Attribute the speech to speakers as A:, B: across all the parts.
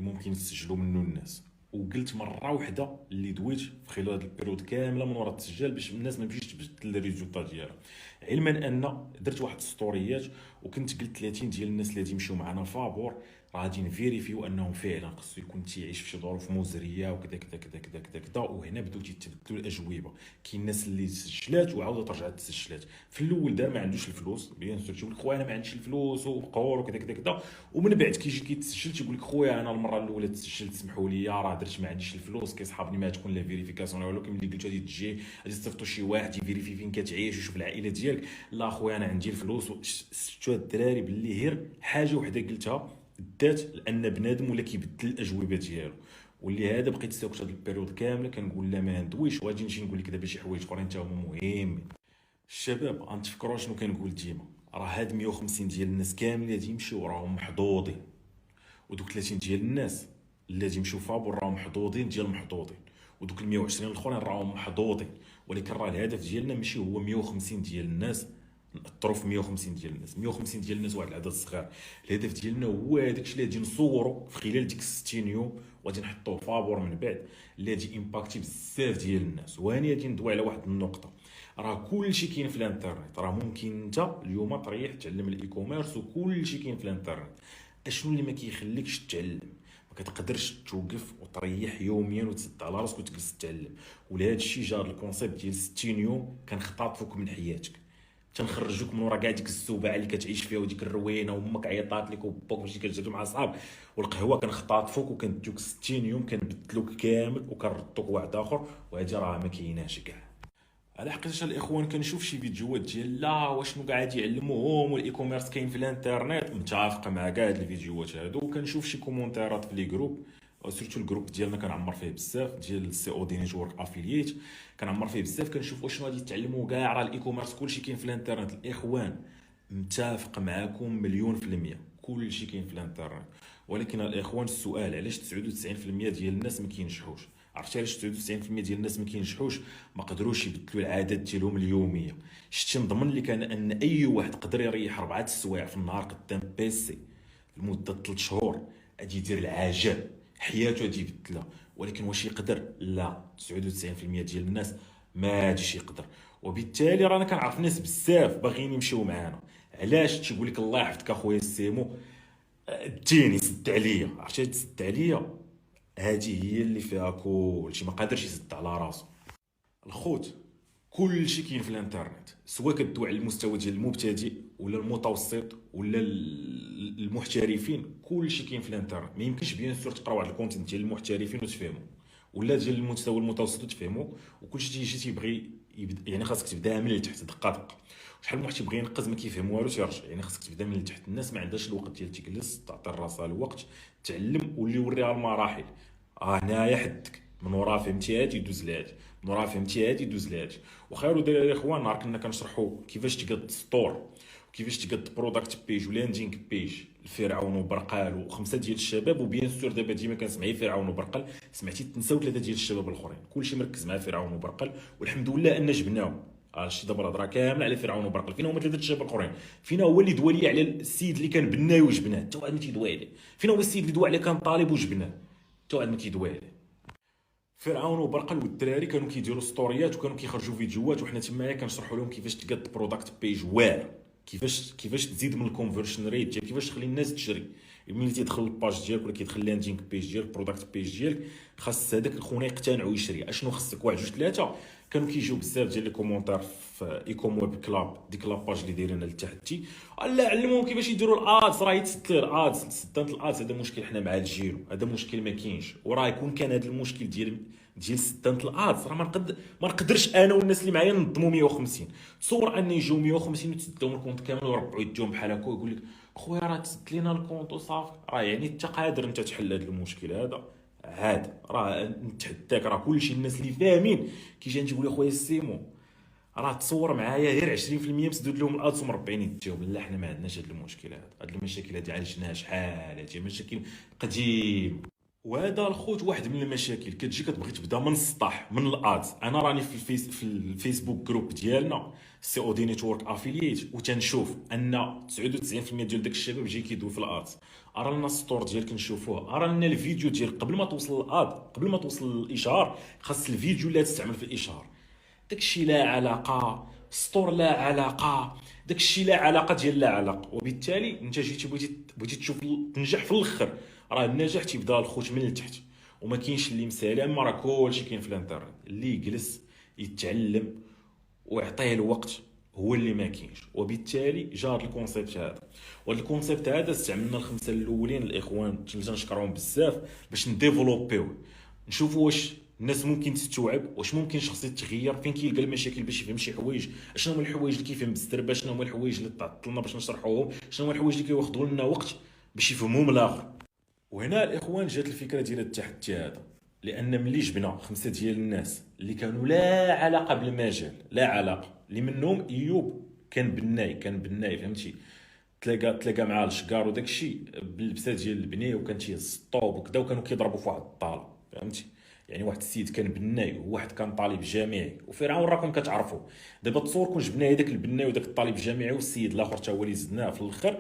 A: اللي ممكن يسجلوا منه الناس. وقلت مره واحده اللي دويت في خلال هاد البيريود كامله من وراء التسجيل باش الناس ما تمشيش تبدل الريزولتا ديالها. علما ان درت واحد ستوريات وكنت قلت 30 ديال الناس اللي غادي يمشيو معنا فابور راه غادي نفيريفيو انهم فعلا خصو يكون تيعيش في شي ظروف مزريه وكذا كذا كذا كذا كذا كذا. وهنا بداو تيتبدلوا الاجوبه. كاين الناس اللي سجلات وعاودت رجعت تسجلات. في الاول دار ما عندوش الفلوس، بيان سور تيقول لك خويا انا ما عنديش الفلوس وفقور وكذا كذا كذا. ومن بعد كيجي كيتسجل تيقول لك خويا انا المره الاولى تسجلت سمحوا لي راه درت ما عنديش الفلوس كيصحابني ما تكون لا فيريفيكاسيون ولكن ملي قلت غادي تجي غادي تصيفطوا شي واحد يفيريفي فين كتعيش ويشوف العائله ديالك. لا خويا انا عندي الفلوس. شفتوا الدراري باللي غير حاجه وحده قلتها دات لان بنادم ولا كيبدل الاجوبه ديالو. واللي هذا بقيت ساكت هاد البيريود كامله كنقول لا ما ندويش وغادي نمشي نقول لك دابا شي حوايج اخرين حتى هما مهمين. الشباب غنتفكروا شنو كنقول ديما، راه هاد 150 ديال الناس كامل اللي غادي يمشيو راهم محظوظين، ودوك 30 ديال الناس اللي غادي يمشيو فابور راهم محظوظين ديال محظوظين، ودوك ال 120 الاخرين راهم محظوظين. ولكن راه الهدف ديالنا ماشي هو 150 ديال الناس نأثروا في 150 ديال الناس. 150 ديال الناس واحد العدد صغير. الهدف ديالنا هو هذاك الشيء اللي غادي نصوروا في خلال ديك 60 يوم وغادي نحطوه فابور من بعد اللي غادي امباكتي بزاف ديال الناس. وهاني غادي ندوي على واحد النقطه، راه كلشي كاين في الانترنت. راه ممكن انت اليوم تريح تعلم الاي كوميرس وكلشي كاين في الانترنت. اشنو اللي ما كيخليكش تتعلم؟ ما كتقدرش توقف وتريح يوميا وتسد على راسك وتجلس تتعلم. ولهذا الشيء جا الكونسيبت ديال 60 يوم كنختطفوك من حياتك، تنخرجوك من ورا كاع ديك السوبعه اللي كتعيش فيها وديك الروينه وامك عيطات لك وباك ماشي كتجلسوا مع صحاب والقهوه. كنختطفوك وكندوك 60 يوم كنبدلوك كامل وكنردوك واحد اخر. وهذه راه ما كايناش كاع. على حقيقه الاخوان كنشوف شي فيديوهات ديال لا واشنو قاعد يعلموهم والاي كوميرس كاين في الانترنت، متفق مع كاع هاد الفيديوهات هادو. وكنشوف شي كومونتيرات في لي جروب، سورتو الجروب ديالنا كنعمر فيه بزاف ديال السي او دي نيتورك افيلييت، كنعمر فيه بزاف. كنشوف واش غادي تعلموا كاع راه الاي كوميرس كلشي كاين في الانترنت. الاخوان متفق معكم مليون في المية، كلشي كاين في الانترنت. ولكن الاخوان السؤال علاش 99% ديال الناس ما كينجحوش؟ عرفتي علاش 99% ديال الناس ما كينجحوش؟ ما قدروش يبدلوا العادات ديالهم اليوميه. شتي نضمن لك انا ان اي واحد قدر يريح 4 السوايع في النهار قدام بيسي لمده 3 شهور غادي يدير العجب، حياته غادي يبدلها. ولكن واش يقدر؟ لا، 99% ديال الناس ما غاديش يقدر. وبالتالي رانا كنعرف ناس بزاف باغيين يمشيو معانا. علاش؟ تيقول لك الله يحفظك اخويا السيمو اديني سد عليا. عرفتي تسد عليا؟ هذه هي اللي فيها كلشي، ما قادرش يسد على راسو. الخوت كلشي كاين في الانترنت، سواء كدوي على المستوى ديال المبتدئ ولا المتوسط ولا المحترفين، كلشي كاين في الانترنت. ما يمكنش بيان سور تقرا واحد الكونتنت ديال المحترفين وتفهموا ولا ديال المستوى المتوسط وتفهموا. وكلشي تيجي تيبغي يعني خاصك تبدا من التحت دقه دقه. شحال من واحد تيبغي ينقز ما كيفهم والو تيرجع. يعني خاصك تبدا من التحت. الناس ما عندهاش الوقت ديال تجلس تعطي راسها الوقت تعلم واللي يوريها المراحل. هنايا حدك من ورا فهمتي هادي دوز لهادي، من ورا فهمتي هادي دوز لهادي. وخير داير يا اخوان نهار كنا كنشرحوا كيفاش تقاد ستور وكيفاش تقاد برودكت بيج ولاندينغ بيج الفرعون وبرقال وخمسه ديال الشباب. وبيان سور دابا ديما كنسمع فرعون وبرقال، سمعتي تنساو 3 ديال الشباب الاخرين. كلشي مركز مع فرعون وبرقال والحمد لله ان جبناهم. شتي دابا الهضره كامله على فرعون وبرقال. فينا هما 3 الشباب الاخرين؟ فينا هو اللي دوالي على السيد اللي كان بناي وجبناه حتى واحد ما تيدوي عليه؟ فينا هو السيد اللي دوا عليه كان طالب وجبناه حتى واحد ما تيدوي عليه؟ فرعون وبرقل والدراري كانوا كيديروا ستوريات وكانوا كيخرجوا فيديوهات وحنا تمايا كنشرحوا لهم كيفاش تقاد برودكت بيج واعر، كيفاش تزيد من الكونفرشن ريت ديالك، كيفاش تخلي الناس تشري. ملي تيدخل الباج ديالك ولا كيدخل لاندينغ بيج ديالك برودكت بيج ديالك خاص هذاك الخونه يقتنع ويشري. اشنو خصك؟ 1 2 3. كانوا كيجيو بزاف ديال لي كومونتير في ايكوم ويب كلاب، ديك لاباج اللي دايرينها لتحتي. الله علمهم كيفاش يديروا الادز. راه يتسد الادز، سدات الادز هذا مشكل حنا مع الجيرو، هذا مشكل ما كاينش. وراه يكون كان هذا المشكل ديال سدات الادز راه ما نقدرش انا والناس اللي معايا ننظموا 150. تصور ان يجيو 150 وتسد لهم الكونت كامل ويربعوا يديهم بحال هكا ويقول لك خويا راه تسد لينا الكونت وصافي. راه يعني انت قادر انت تحل هذا المشكل هذا؟ عاد راه نتحداك. راه كلشي الناس اللي فاهمين كيجي تيقول لي خويا السيمو راه تصور معايا غير 20% مسدود لهم الادس ومربعين يديهم. لا حنا ما عندناش هذا المشكل هذا. هاد المشاكل هادي عالجناها شحال، هادي مشاكل قديم. وهذا الخوت واحد من المشاكل كتجي كتبغي تبدا من السطح من الاد. انا راني في الفيسبوك جروب ديالنا سي او دي نيتورك افيليت، وتنشوف ان 99% ديال داك الشباب جاي كيدوي في الاد. ارى لنا السطور ديال كنشوفوه، ارى لنا الفيديو ديال قبل ما توصل الاد، قبل ما توصل الاشهار خاص الفيديو اللي تستعمل في الاشهار. داكشي لا علاقه، سطور لا علاقه، داكشي لا علاقه ديال لا علاقه. وبالتالي انت جيتي بغيتي تشوف تنجح في الاخر، راه النجاح تيبدا الخوت من التحت. وما كاينش اللي مسالي، اما راه كلشي كاين في الانترنت. اللي يجلس يتعلم ويعطيه الوقت هو اللي ما كاينش. وبالتالي جا هذا الكونسيبت هذا، وهذا الكونسيبت هذا استعملنا الخمسه الاولين الاخوان اللي تنشكرهم بزاف باش نديفلوبيوه، نشوفوا واش الناس ممكن تستوعب، واش ممكن شخص يتغير، فين كيلقى المشاكل باش يفهم شي حوايج، شنو هما الحوايج اللي كيفهم بالزربه، شنو هما الحوايج اللي تعطلنا باش نشرحوهم، شنو هما الحوايج اللي كياخذوا لنا وقت باش يفهموهم الاخر. وهنا الاخوان جات الفكره ديال التحدي هذا، لان ملي جبنا خمسه ديال الناس اللي كانوا لا علاقه بالمجال، لا علاقه، اللي منهم ايوب كان بناي فهمتي، تلاقى مع الشكار وداك الشيء باللبسه ديال البنيه، وكان تيهز الطوب وكذا، وكانوا كيضربوا في واحد الطاله فهمتي. يعني واحد السيد كان بناي وواحد كان طالب جامعي، وفرعون راكم كتعرفوا. دابا تصور كون جبنا هذاك البناي وداك الطالب الجامعي والسيد الاخر تا هو اللي زدناه في الاخر،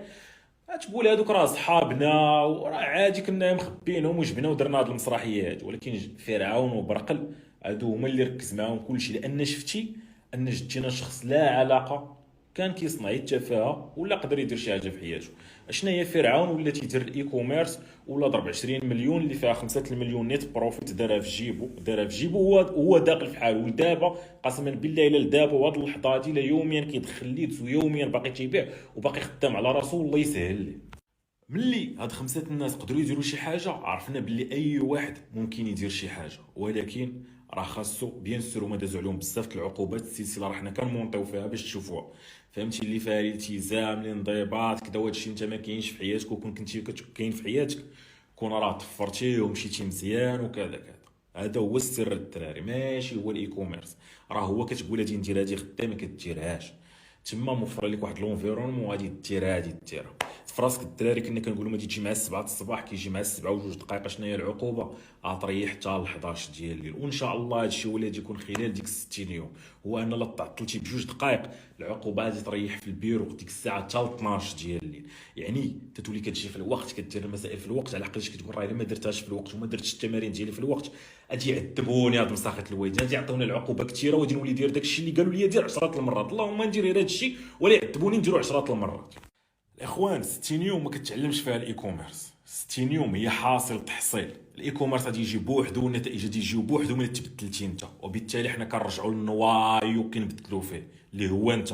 A: تقول هذوك راه صحابنا وراه عادي كنا مخبينهم وجبنا ودرنا هاد المسرحيات. ولكن فرعون وبرقل هادو هما اللي ركز معاهم كلشي، لان شفتي ان جبتينا شخص لا علاقه كان كيصنع التفاهه ولا قدر يدير شي حاجه في حياته. اشنا هي فرعون ولا تيدير الاي كوميرس، ولا ضرب 20 مليون اللي فيها 5 المليون نيت بروفيت دارها في جيبو هو داخل في حاله. ودابا قسما بالله الا لدابا وهاد اللحظه هادي لا يوميا كيدخل ليدز، ويوميا باقي تيبيع وباقي خدام على راسو، الله يسهل ليه. ملي هاد خمسة الناس قدروا يديروا شي حاجه، عرفنا باللي اي واحد ممكن يدير شي حاجه. ولكن راه خاصو بيان سور هما دازوا عليهم بزاف د العقوبات، السلسله راه حنا كنمونطيو فيها باش تشوفوها فهمتي، اللي فيها الالتزام الانضباط كذا. وهادشي انت ما كاينش في حياتك، وكون كنتي كاين في حياتك كون راه طفرتي ومشيتي مزيان وكذا كذا. هذا هو السر الدراري، ماشي هو الاي كوميرس. راه هو كتقول غادي ندير هادي غدا ما كديرهاش، تما موفر لك واحد لونفيرونمون غادي ديرها غادي ديرها. فراسك الدراري كنا كنقولوا ما تجي مع 7 الصباح، كيجي مع 7 و2 دقائق. شنو هي العقوبه؟ غتريح حتى ل 11 ديال الليل. وان شاء الله هادشي هو اللي غادي يكون خلال ديك 60 يوم، هو ان لا تعطلتي ب2 دقائق العقوبه غادي تريح في البيرو ديك الساعه حتى ل 12 ديال الليل. يعني تتولي كتجي في الوقت، كدير المسائل في الوقت، على حقاش كتقول راه الا ما درتهاش في الوقت وما درتش التمارين ديالي في الوقت غادي يعذبوني هاد مساخط الوالدين، غادي يعطيوني العقوبه كثيره وغادي نولي ندير داكشي اللي قالوا لي دير 10 المرات. اللهم ندير غير هادشي ولا يعذبوني نديرو 10 المرات. الاخوان 60 يوم ما كتعلمش فيها الاي كوميرس، 60 يوم هي حاصل تحصيل. الاي كوميرس غادي يجي بوحدو والنتائج غادي يجيو بوحدو من تبدلتي انت. وبالتالي حنا كنرجعوا للنوايو كنبدلوا فيه، اللي هو انت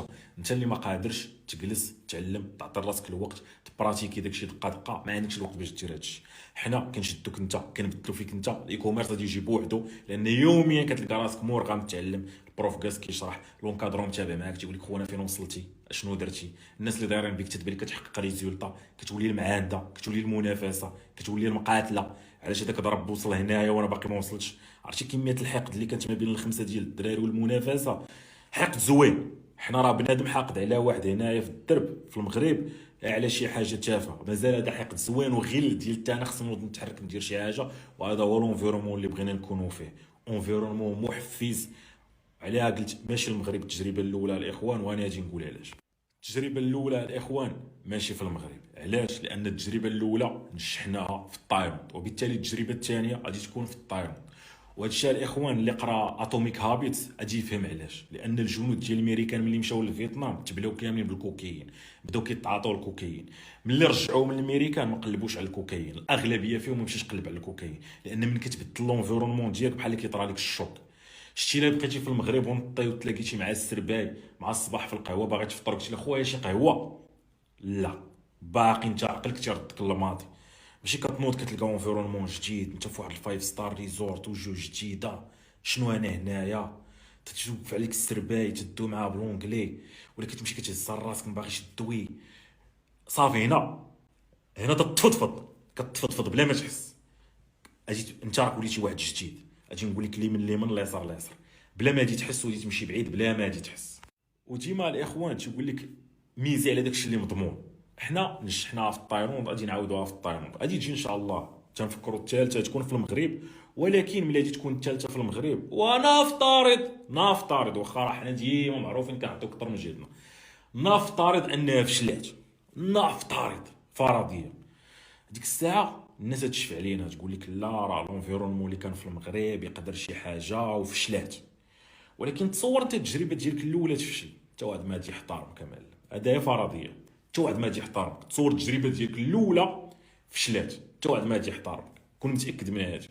A: اللي ما قادرش تجلس تعلم تعطي راسك الوقت تبراتيكي داكشي دقه دقه، ما عندكش الوقت باش دير هادشي. حنا كنشدوك انت كنبدلوا فيك انت. الاي كوميرس غادي يجي بوحدو، لان يوميا كتلقى راسك مرغم تعلم. البروف جالس كيشرح، لونكادرون متابع معاك تيقول لك خونا فين وصلتي، اشنو درتي. الناس اللي دايرين بك تتبان لك كتحقق ريزولطا، كتولي المعانده، كتولي المنافسه، كتولي المقاتله. علاش هذاك ضرب وصل هنايا وانا باقي ما وصلتش. عرفتي كميه الحقد اللي كانت ما بين الخمسه ديال الدراري والمنافسه، حقد زوين. حنا راه بنادم حاقد على واحد هنايا في الدرب في المغرب على شي حاجه تافهه، مازال هذا حقد زوين وغل ديال انا خصني نتحرك ندير شي حاجه. وهذا هو لونفيرومون اللي بغينا نكونوا فيه، انفيرومون محفز. عليها قلت ماشي المغرب التجربه الاولى الاخوان، وانا غادي نقول علاش. التجربه الاولى الاخوان ماشي في المغرب، علاش؟ لان التجربه الاولى نجحناها في التايلاند، وبالتالي التجربه الثانيه غادي تكون في التايلاند. وهذا الشيء الاخوان اللي قرا اتوميك هابيتس غادي يفهم علاش. لان الجنود ديال الامريكان ملي مشاو لفيتنام تبلاو كاملين بالكوكايين، بداو كيتعاطوا الكوكايين. ملي رجعوا من الامريكان ما قلبوش على الكوكايين، الاغلبيه فيهم ما مشاش قلب على الكوكايين، لان ملي كتبدل لونفيرونمون ديالك بحال اللي كيطرى لك الشوك. شتي الا بقيتي في المغرب ونطي وتلاقيتي مع السرباي مع الصباح في القهوه باغي تفطر، قلت له خويا شي قهوه، لا باقي انت عقلك تيردك للماضي. ماشي كتنوض كتلقى انفيرونمون جديد، انت في واحد الفايف ستار ريزورت وجوج جديده، شنو انا هنايا تتشوف عليك السرباي تدو معاه بلونجلي، ولا كتمشي كتهز راسك ما باغيش دوي. صافي هنا كتفضفض بلا ما تحس. اجي انت راك وليتي واحد جديد، اجي نقول لك اليمين اليمين اليسار اليسار، بلا ما تجي تحس ودي تمشي بعيد بلا ما تجي تحس. وديما الاخوان تيقول لك ميزي على داكشي اللي مضمون. حنا نجحنا في التايلاند غادي نعاودوها في التايلاند، غادي تجي ان شاء الله تنفكروا الثالثه تكون في المغرب، ولكن ملي غادي تكون الثالثه في المغرب نفترض واخا راه حنا ديما معروفين كنعطيو اكثر من جهدنا، نفترض انها فشلات، نفترض فرضيه، ديك الساعه الناس تشفع علينا تقول لك لا راه لونفيرونمون اللي كان في المغرب يقدر شي حاجه وفشلات. ولكن تصور انت التجربه ديالك الاولى تفشل، حتى واحد ما غادي يحترم كمال، هذا هي فرضيه، حتى واحد ما غادي يحترمك. تصور التجربه ديالك الاولى فشلات، حتى واحد ما غادي يحترمك، كون متاكد من هذا.